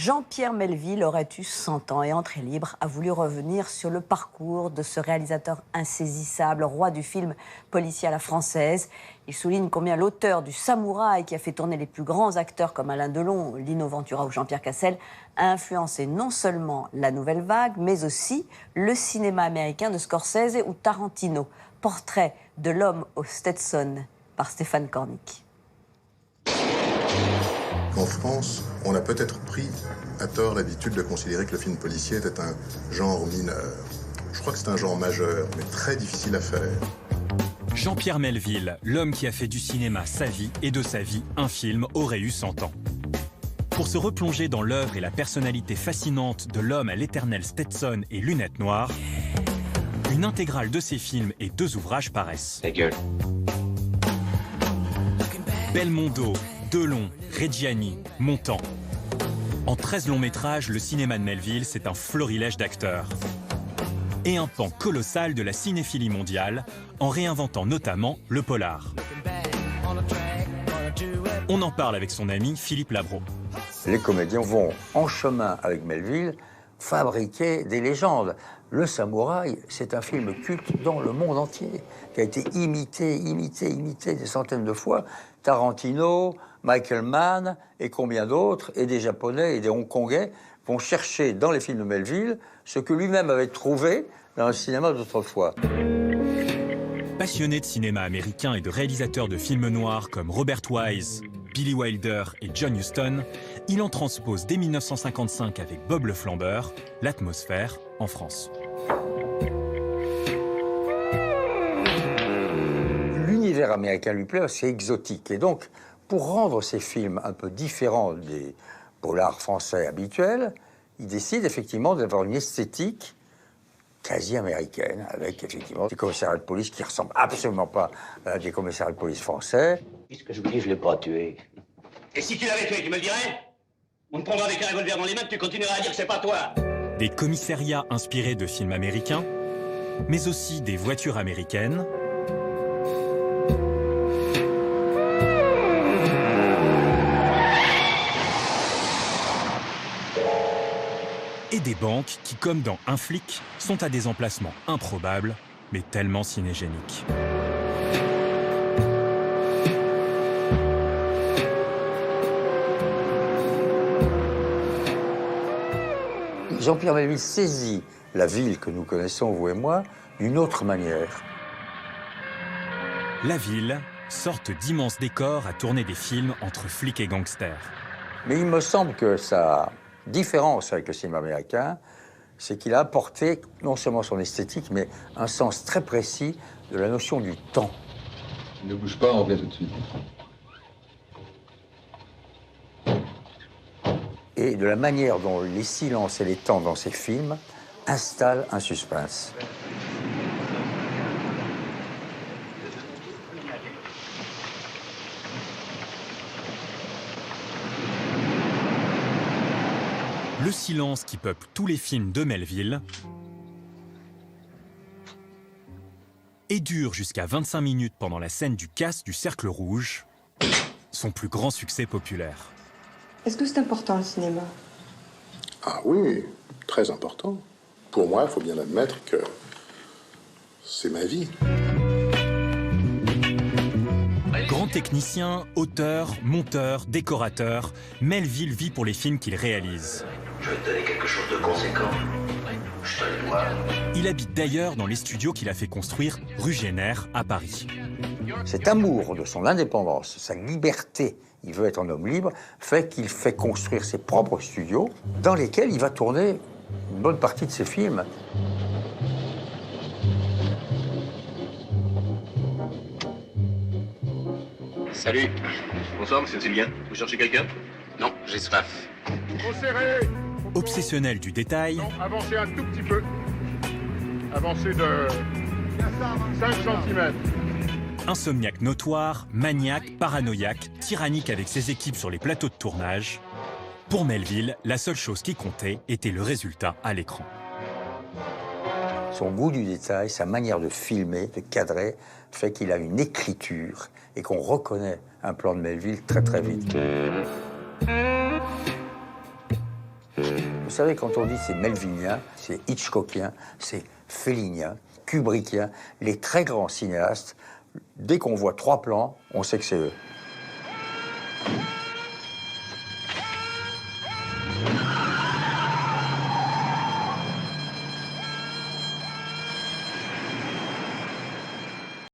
Jean-Pierre Melville aurait eu 100 ans et Entrée libre a voulu revenir sur le parcours de ce réalisateur insaisissable, roi du film policier à la française. Il souligne combien l'auteur du Samouraï, qui a fait tourner les plus grands acteurs comme Alain Delon, Lino Ventura ou Jean-Pierre Cassel, a influencé non seulement la nouvelle vague, mais aussi le cinéma américain de Scorsese ou Tarantino. Portrait de l'homme au Stetson par Stéphane Cornic. En France, on a peut-être pris à tort l'habitude de considérer que le film policier était un genre mineur. Je crois que c'est un genre majeur, mais très difficile à faire. Jean-Pierre Melville, l'homme qui a fait du cinéma sa vie et de sa vie un film, aurait eu 100 ans. Pour se replonger dans l'œuvre et la personnalité fascinante de l'homme à l'éternel Stetson et lunettes noires, une intégrale de ses films et 2 ouvrages paraissent. Ta gueule. Belmondo, Delon, Reggiani, Montand. En 13 longs métrages, le cinéma de Melville, c'est un florilège d'acteurs. Et un pan colossal de la cinéphilie mondiale, en réinventant notamment le polar. On en parle avec son ami Philippe Labro. Les comédiens vont en chemin avec Melville fabriquer des légendes. Le Samouraï, c'est un film culte dans le monde entier, qui a été imité des centaines de fois. Tarantino, Michael Mann et combien d'autres, et des Japonais et des Hongkongais vont chercher dans les films de Melville ce que lui-même avait trouvé dans le cinéma d'autrefois. Passionné de cinéma américain et de réalisateurs de films noirs comme Robert Wise, Billy Wilder et John Huston, il en transpose dès 1955 avec Bob le Flambeur, l'atmosphère en France. L'univers américain lui plaît, c'est exotique. Et donc, pour rendre ces films un peu différents des polars français habituels, il décide effectivement d'avoir une esthétique quasi américaine, avec effectivement des commissariats de police qui ne ressemblent absolument pas à des commissariats de police français. Puisque je vous dis, je ne l'ai pas tué. Et si tu l'avais tué, tu me le dirais? On te prendra avec un revolver dans les mains, tu continueras à dire que c'est pas toi. Des commissariats inspirés de films américains, mais aussi des voitures américaines, et des banques qui, comme dans Un flic, sont à des emplacements improbables, mais tellement cinégéniques. Jean-Pierre Melville saisit la ville que nous connaissons, vous et moi, d'une autre manière. La ville, sorte d'immense décor à tourner des films entre flics et gangsters. Mais il me semble que sa différence avec le cinéma américain, c'est qu'il a apporté non seulement son esthétique, mais un sens très précis de la notion du temps. Ne bouge pas, on revient tout de suite. Et de la manière dont les silences et les temps dans ces films installent un suspense. Le silence qui peuple tous les films de Melville et dure jusqu'à 25 minutes pendant la scène du casse du Cercle Rouge, son plus grand succès populaire. Est-ce que c'est important le cinéma? Ah oui, très important. Pour moi, il faut bien admettre que c'est ma vie. Grand technicien, auteur, monteur, décorateur, Melville vit pour les films qu'il réalise. Je vais te donner quelque chose de conséquent. Je te le dois. Il habite d'ailleurs dans les studios qu'il a fait construire rue Génère à Paris. Cet amour de son indépendance, sa liberté, il veut être un homme libre, fait qu'il fait construire ses propres studios dans lesquels il va tourner une bonne partie de ses films. Salut. Bonsoir, monsieur Sylvien. Vous cherchez quelqu'un? Non, j'ai soif. Trop serré. Obsessionnel du détail, Non, avancez un tout petit peu. Avancez de 5 cm. insomniaque notoire, maniaque, paranoïaque, tyrannique avec ses équipes sur les plateaux de tournage, pour Melville, la seule chose qui comptait était le résultat à l'écran. Son goût du détail, sa manière de filmer, de cadrer, fait qu'il a une écriture et qu'on reconnaît un plan de Melville très très vite. savez, quand on dit c'est melvilien, c'est hitchcockien, c'est fellinien, kubrickien, les très grands cinéastes, dès qu'on voit 3 plans, on sait que c'est eux.